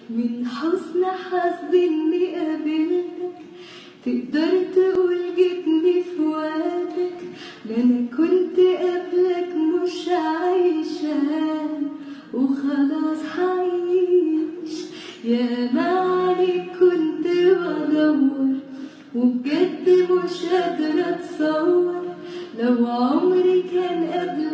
من حسن حظي اني قابلتك، تقدر تقول جيتني في وقتك. لا انا كنت قبلك مش عايشة وخلاص هعيش. يا ما عليك كنت بدور وبجد مش قادرة اتصور لو عمري كان قبلك